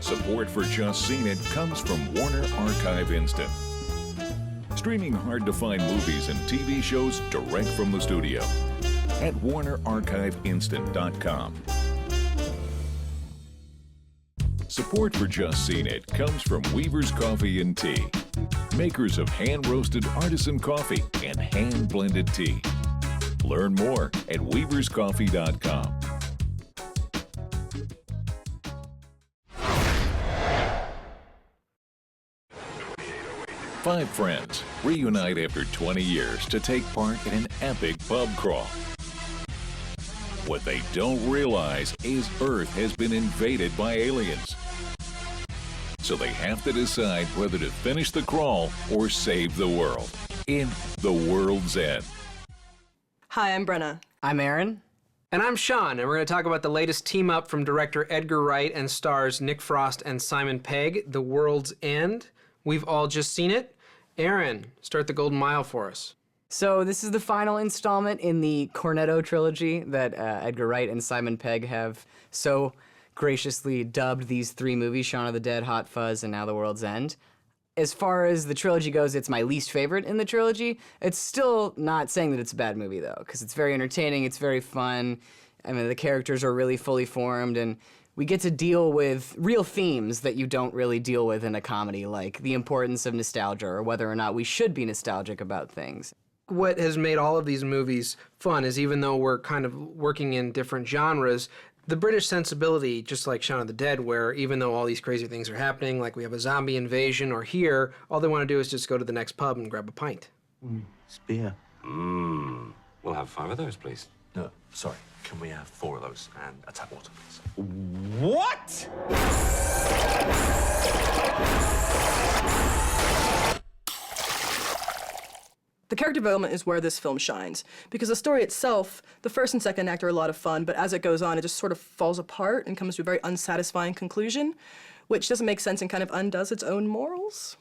Support for Just Seen It comes from Warner Archive Instant. Streaming hard-to-find movies and TV shows direct from the studio at WarnerArchiveInstant.com. Support for Just Seen It comes from Weaver's Coffee and Tea, makers of hand-roasted artisan coffee and hand-blended tea. Learn more at weaverscoffee.com. Five friends reunite after 20 years to take part in an epic pub crawl. What they don't realize is Earth has been invaded by aliens. So they have to decide whether to finish the crawl or save the world in The World's End. Hi, I'm Brenna. I'm Aaron. And I'm Sean, and we're going to talk about the latest team-up from director Edgar Wright and stars Nick Frost and Simon Pegg, The World's End. We've all just seen it. Aaron, start the golden mile for us. So this is the final installment in the Cornetto Trilogy that Edgar Wright and Simon Pegg have so graciously dubbed these three movies, Shaun of the Dead, Hot Fuzz, and now The World's End. As far as the trilogy goes, it's my least favorite in the trilogy. It's still not saying that it's a bad movie, though, because it's very entertaining, it's very fun. I mean, the characters are really fully formed, and we get to deal with real themes that you don't really deal with in a comedy, like the importance of nostalgia or whether or not we should be nostalgic about things. What has made all of these movies fun is even though we're kind of working in different genres, the British sensibility, just like Shaun of the Dead, where even though all these crazy things are happening, like we have a zombie invasion, or here, all they want to do is just go to the next pub and grab a pint. It's beer. We'll have 5 of those, please. No, sorry. Can we have 4 of those and a tap water, please? What? The character development is where this film shines, because the story itself, the first and second act are a lot of fun, but as it goes on, it just sort of falls apart and comes to a very unsatisfying conclusion, which doesn't make sense and kind of undoes its own morals.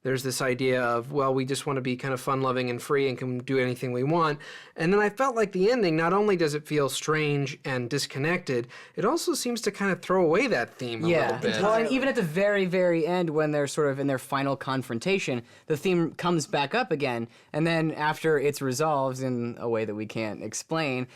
There's this idea of, well, we just want to be kind of fun-loving and free and can do anything we want. And then I felt like the ending, not only does it feel strange and disconnected, it also seems to kind of throw away that theme a little bit. Well, and even at the very, very end, when they're sort of in their final confrontation, the theme comes back up again. And then after it's resolved in a way that we can't explain,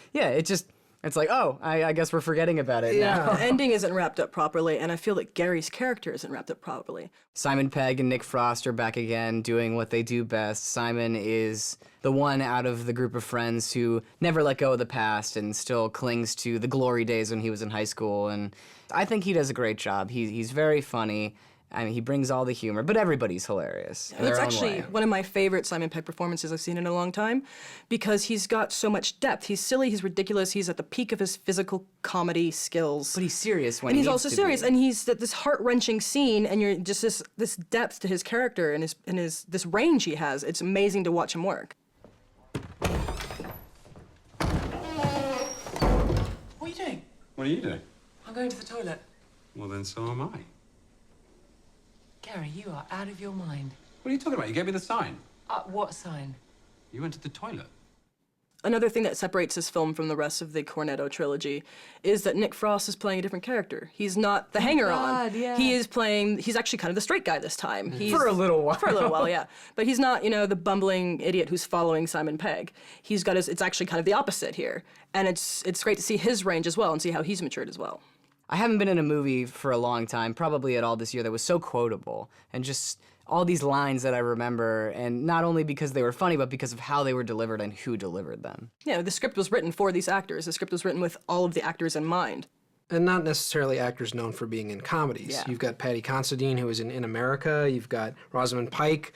it's like, oh, I guess we're forgetting about it now. The ending isn't wrapped up properly, and I feel that Gary's character isn't wrapped up properly. Simon Pegg and Nick Frost are back again doing what they do best. Simon is the one out of the group of friends who never let go of the past and still clings to the glory days when he was in high school, and I think he does a great job. He's very funny. I mean, he brings all the humor, but everybody's hilarious in their It's own actually way. one of my favorite Simon Pegg performances I've seen in a long time, because he's got so much depth. He's silly, he's ridiculous, he's at the peak of his physical comedy skills. But he's serious when and he he's needs also to serious, be. and he's at this heart-wrenching scene, and you're just this depth to his character and his this range he has. It's amazing to watch him work. What are you doing? What are you doing? I'm going to the toilet. Well, then so am I. Gary, you are out of your mind. What are you talking about? You gave me the sign. What sign? You went to the toilet. Another thing that separates this film from the rest of the Cornetto trilogy is that Nick Frost is playing a different character. He's not the hanger-on. yeah. He's actually kind of the straight guy this time. For a little while. For a little while, yeah. But he's not, the bumbling idiot who's following Simon Pegg. It's actually kind of the opposite here. And it's great to see his range as well and see how he's matured as well. I haven't been in a movie for a long time, probably at all this year, that was so quotable, and just all these lines that I remember, and not only because they were funny, but because of how they were delivered and who delivered them. Yeah, the script was written for these actors. The script was written with all of the actors in mind. And not necessarily actors known for being in comedies. Yeah. You've got Patty Considine, who was in America. You've got Rosamund Pike,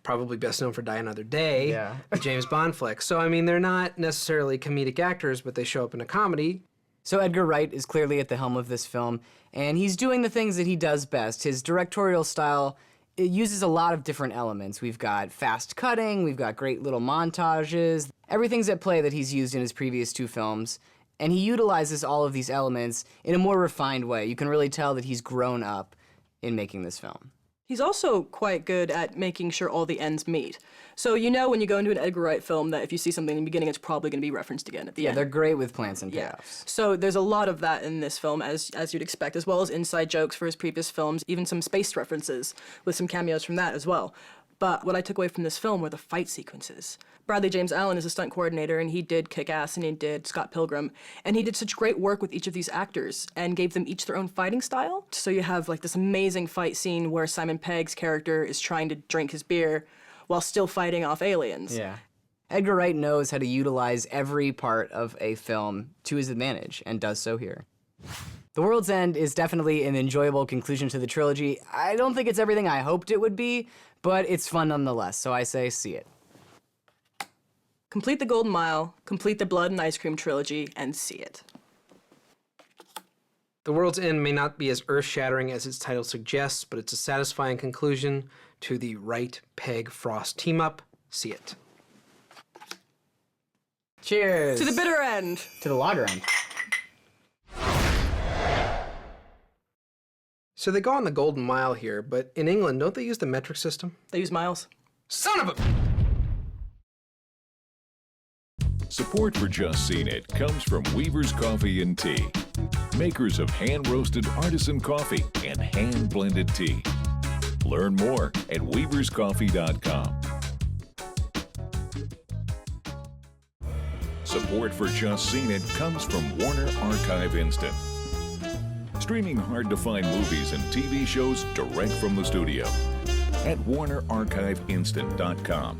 probably best known for Die Another Day, the James Bond flick. So, I mean, they're not necessarily comedic actors, but they show up in a comedy. So Edgar Wright is clearly at the helm of this film, and he's doing the things that he does best. His directorial style, it uses a lot of different elements. We've got fast cutting, we've got great little montages. Everything's at play that he's used in his previous 2 films, and he utilizes all of these elements in a more refined way. You can really tell that he's grown up in making this film. He's also quite good at making sure all the ends meet. So you know when you go into an Edgar Wright film that if you see something in the beginning, it's probably going to be referenced again at the Yeah, end. they're great with plants and Yeah. payoffs. So there's a lot of that in this film, as you'd expect, as well as inside jokes for his previous films, even some space references with some cameos from that as well. But what I took away from this film were the fight sequences. Bradley James Allen is a stunt coordinator, and he did Kick-Ass, and he did Scott Pilgrim, and he did such great work with each of these actors and gave them each their own fighting style. So you have like this amazing fight scene where Simon Pegg's character is trying to drink his beer while still fighting off aliens. Yeah. Edgar Wright knows how to utilize every part of a film to his advantage, and does so here. The World's End is definitely an enjoyable conclusion to the trilogy. I don't think it's everything I hoped it would be, but it's fun nonetheless, so I say see it. Complete the Golden Mile, complete the Blood and Ice Cream trilogy, and see it. The World's End may not be as earth-shattering as its title suggests, but it's a satisfying conclusion to the Wright, Pegg, Frost team-up. See it. Cheers! To the bitter end! To the lager end. So they go on the Golden Mile here, but in England, don't they use the metric system? They use miles. Son of a... Support for Just Seen It comes from Weaver's Coffee and Tea, makers of hand-roasted artisan coffee and hand-blended tea. Learn more at weaverscoffee.com. Support for Just Seen It comes from Warner Archive Instant, streaming hard-to-find movies and TV shows direct from the studio at warnerarchiveinstant.com.